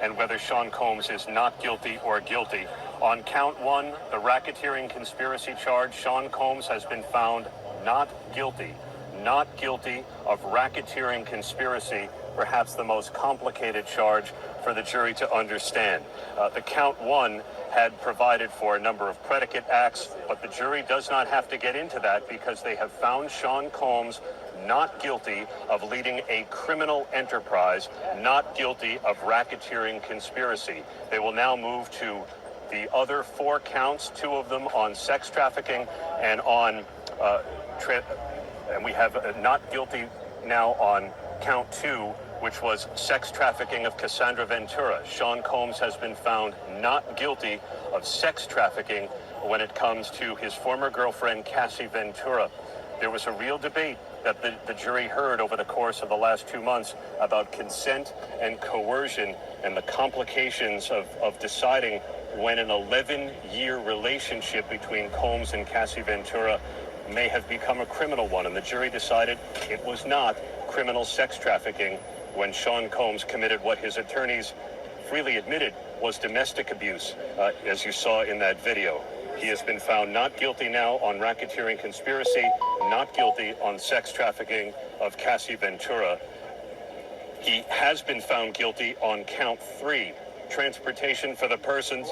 and whether Sean Combs is not guilty or guilty. On count one, the racketeering conspiracy charge, Sean Combs has been found not guilty. Not guilty of racketeering conspiracy, perhaps the most complicated charge for the jury to understand. The count one had provided for a number of predicate acts, but the jury does not have to get into that because they have found Sean Combs not guilty of leading a criminal enterprise, not guilty of racketeering conspiracy. They will now move to the other 4 counts, 2 of them on sex trafficking and on and we have not guilty now on count 2, which was sex trafficking of Cassandra Ventura. Sean Combs has been found not guilty of sex trafficking when it comes to his former girlfriend, Cassie Ventura. There was a real debate that the jury heard over the course of the last 2 months about consent and coercion and the complications of deciding when an 11-year relationship between Combs and Cassie Ventura may have become a criminal one, and the jury decided it was not criminal sex trafficking when Sean Combs committed what his attorneys freely admitted was domestic abuse, as you saw in that video. He has been found not guilty now on racketeering conspiracy, not guilty on sex trafficking of Cassie Ventura. He has been found guilty on count 3, transportation for the purposes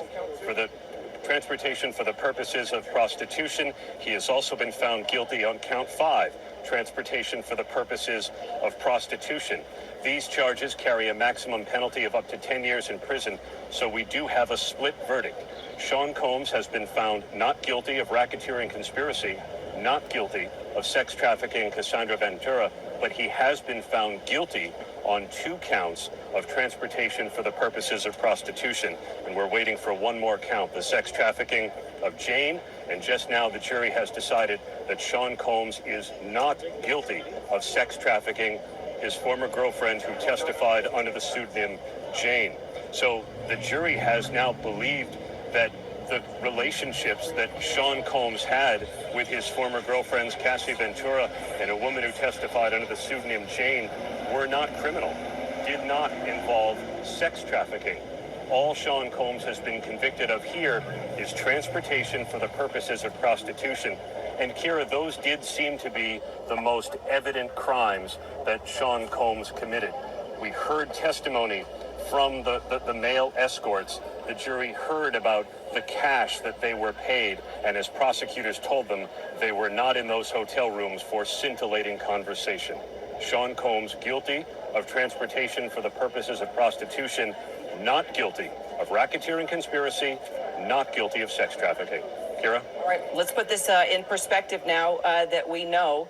of prostitution. He has also been found guilty on count 5, transportation for the purposes of prostitution. These charges carry a maximum penalty of up to 10 years in prison, so we do have a split verdict. Sean Combs has been found not guilty of racketeering conspiracy, not guilty of sex trafficking Cassandra Ventura, but he has been found guilty on 2 counts of transportation for the purposes of prostitution. And we're waiting for one more count, the sex trafficking of Jane. And just now the jury has decided that Sean Combs is not guilty of sex trafficking his former girlfriend who testified under the pseudonym Jane. So the jury has now believed that the relationships that Sean Combs had with his former girlfriends, Cassie Ventura and a woman who testified under the pseudonym Jane, were not criminal, did not involve sex trafficking. All Sean Combs has been convicted of here is transportation for the purposes of prostitution. And Kira, those did seem to be the most evident crimes that Sean Combs committed. We heard testimony from the male escorts. The jury heard about the cash that they were paid, and as prosecutors told them, they were not in those hotel rooms for scintillating conversation. Sean Combs guilty of transportation for the purposes of prostitution, not guilty of racketeering conspiracy, not guilty of sex trafficking. Kira? All right, let's put this in perspective now that we know